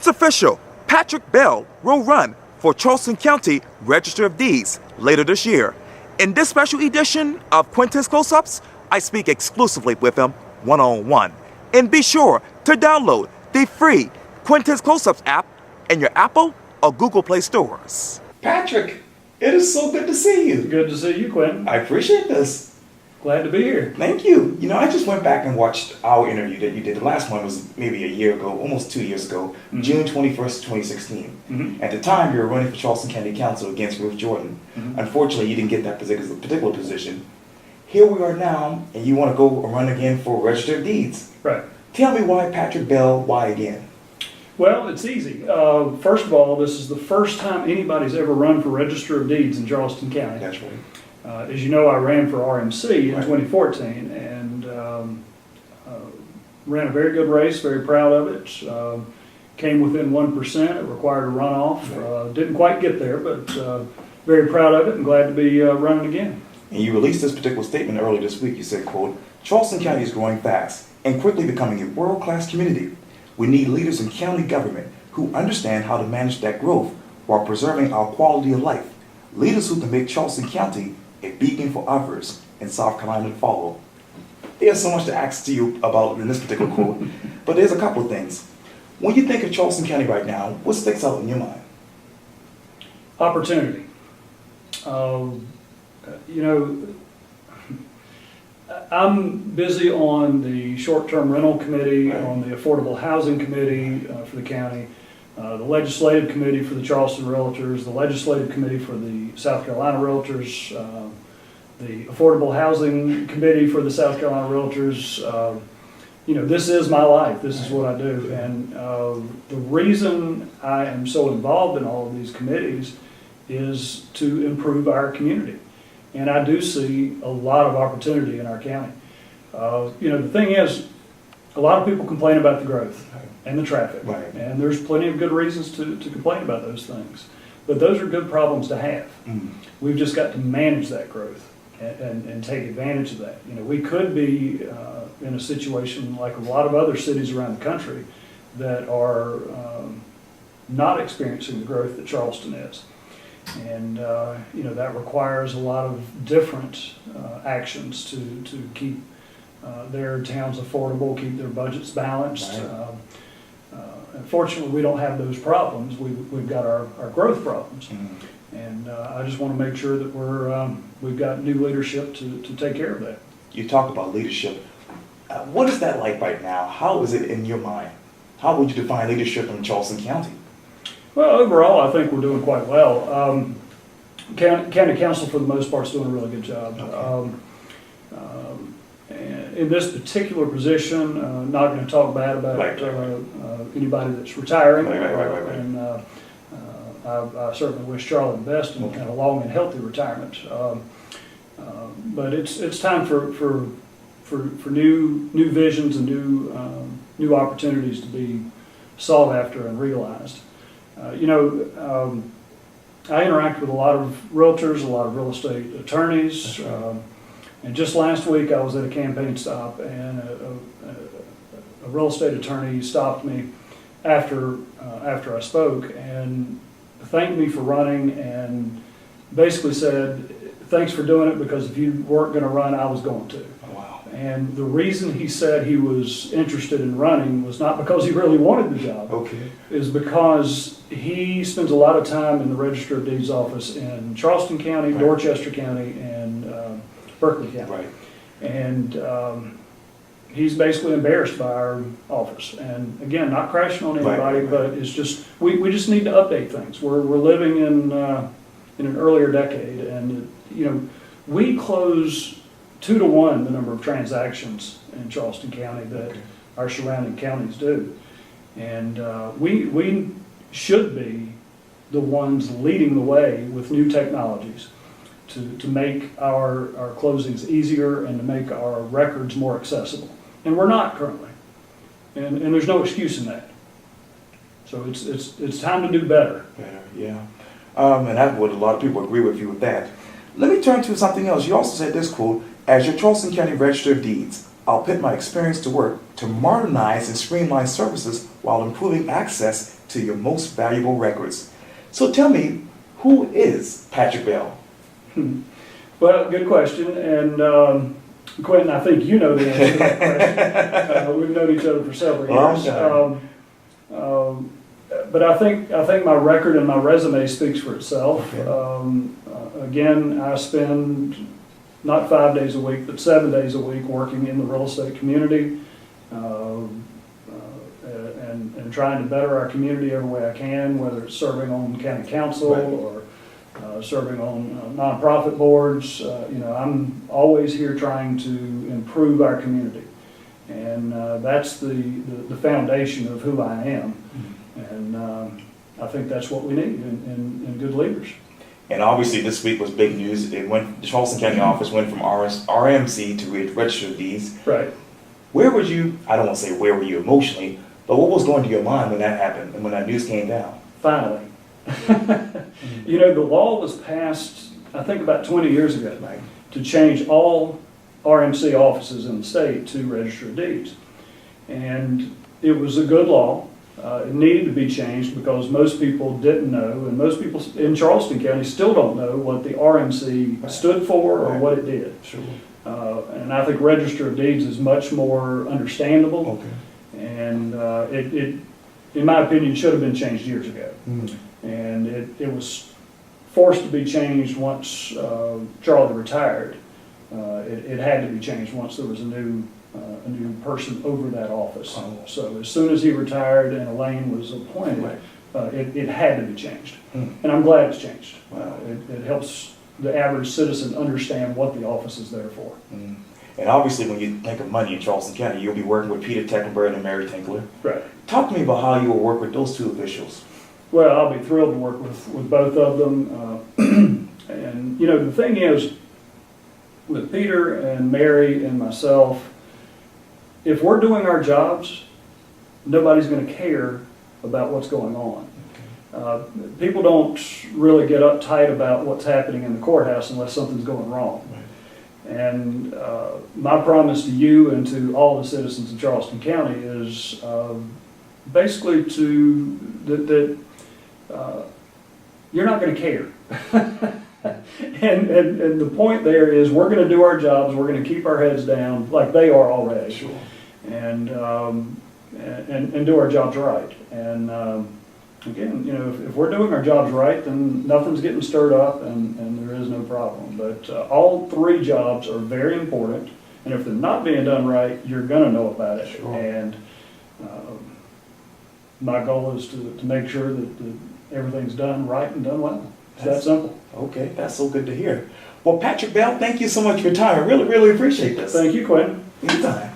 It's official. Patrick Bell will run for Charleston County Register of Deeds later this year. In this special edition of Quintin's Close-Ups, I speak exclusively with him one-on-one. And be sure to download the free Quintin's Close-Ups app in your Apple or Google Play stores. Patrick, it is so good to see you. Good to see you, Quintin. I appreciate this. Glad to be here. Thank you. You know, I just went back and watched our interview that you did. The last one was maybe a year ago, almost 2 years ago, June 21st, 2016. At the time, you were running for Charleston County Council against Ruth Jordan. Unfortunately, you didn't get that particular position. Here we are now, and you want to go run again for Register of Deeds. Right. Tell me why Patrick Bell, why again? Well, it's easy. First of all, this is the first time anybody's ever run for Register of Deeds in Charleston County. That's right. As you know, I ran for RMC in 2014 and ran a very good race, very proud of it. Came within 1%, it required a runoff. Didn't quite get there, but very proud of it and glad to be running again. And you released this particular statement earlier this week. You said, quote, Charleston County is growing fast and quickly becoming a world-class community. We need leaders in county government who understand how to manage that growth while preserving our quality of life. Leaders who can make Charleston County a beacon for others in South Carolina to follow. There's so much to ask to you about in this particular quote, but there's a couple of things. When you think of Charleston County right now, what sticks out in your mind? Opportunity. You know, I'm busy on the short-term rental committee, on the affordable housing committee for the county, the legislative committee for the Charleston Realtors, the legislative committee for the South Carolina Realtors, the affordable housing committee for the South Carolina Realtors. You know, this is my life. This is what I do. And the reason I am so involved in all of these committees is to improve our community. And I do see a lot of opportunity in our county. You know, the thing is, a lot of people complain about the growth and the traffic. Right. And there's plenty of good reasons to complain about those things. But those are good problems to have. We've just got to manage that growth and take advantage of that. You know, we could be in a situation like a lot of other cities around the country that are not experiencing the growth that Charleston is. And you know, that requires a lot of different actions to keep their towns affordable, keep their budgets balanced. Right. Unfortunately, we don't have those problems. We've got our growth problems. And I just want to make sure that we've got new leadership to take care of that. You talk about leadership. What is that like right now? How is it in your mind? How would you define leadership in Charleston County? Well, overall, I think we're doing quite well. County Council, for the most part, is doing a really good job. Okay. And in this particular position, not going to talk bad about anybody that's retiring. Right. And I certainly wish Charlie the best and kind of long and healthy retirement. But it's time for new visions and new opportunities to be sought after and realized. You know, I interact with a lot of realtors, a lot of real estate attorneys, and just last week I was at a campaign stop, and a real estate attorney stopped me after I spoke and thanked me for running and basically said, "Thanks for doing it, because if you weren't going to run, I was going to." Wow. And the reason he said he was interested in running was not because he really wanted the job. Okay. Is because he spends a lot of time in the Register of Deeds office in Charleston County, Dorchester County, and Berkeley County. Right. And he's basically embarrassed by our office. And again, not crashing on anybody, but it's just, we just need to update things. We're living in an earlier decade, and you know, we close 2 to 1 the number of transactions in Charleston County that our surrounding counties do. And we should be the ones leading the way with new technologies to make our closings easier and to make our records more accessible. And we're not currently. And there's no excuse in that. So it's time to do better. Better, yeah. And that would a lot of people agree with you with that. Let me turn to something else. You also said this quote, as your Charleston County Register of Deeds, I'll put my experience to work to modernize and streamline services while improving access to your most valuable records. So tell me, who is Patrick Bell? Well, good question, and Quintin, I think you know the answer to that question. We've known each other for several years. But I think my record and my resume speaks for itself. Okay. Again, I spend not 5 days a week, but 7 days a week working in the real estate community, and trying to better our community every way I can, whether it's serving on county council or serving on nonprofit boards. I'm always here trying to improve our community, and that's the foundation of who I am. And I think that's what we need in good leaders. And obviously this week was big news. The Charleston County office went from RMC to Register of Deeds. Right. Where were you, I don't want to say where were you emotionally, but what was going to your mind when that happened and when that news came down? Finally. The law was passed, I think about 20 years ago, to change all RMC offices in the state to Register of Deeds. And it was a good law. It needed to be changed because most people didn't know, and most people in Charleston County still don't know what the RMC stood for or what it did. Sure. And I think Register of Deeds is much more understandable. Okay. And it, in my opinion, should have been changed years ago. And it was forced to be changed once Charlie retired. It had to be changed once there was a new person over that office. So as soon as he retired and Elaine was appointed, it had to be changed. And I'm glad it's changed. It helps the average citizen understand what the office is there for. And obviously when you think of money in Charleston County, you'll be working with Peter Teckenberg and Mary Tinkler. Right. Talk to me about how you will work with those two officials. Well, I'll be thrilled to work with both of them. And the thing is, with Peter and Mary and myself, if we're doing our jobs, nobody's going to care about what's going on. People don't really get uptight about what's happening in the courthouse unless something's going wrong. And my promise to you and to all the citizens of Charleston County is basically that you're not going to care. And the point there is we're going to do our jobs, we're going to keep our heads down like they are already. Sure. And do our jobs right. And again, if we're doing our jobs right, then nothing's getting stirred up and there is no problem. But all three jobs are very important, and if they're not being done right, you're going to know about it. Sure. And my goal is to make sure that everything's done right and done well. It's that simple. Okay, that's so good to hear. Well, Patrick Bell, thank you so much for your time. I really, really appreciate this. Thank you, Quintin. Anytime.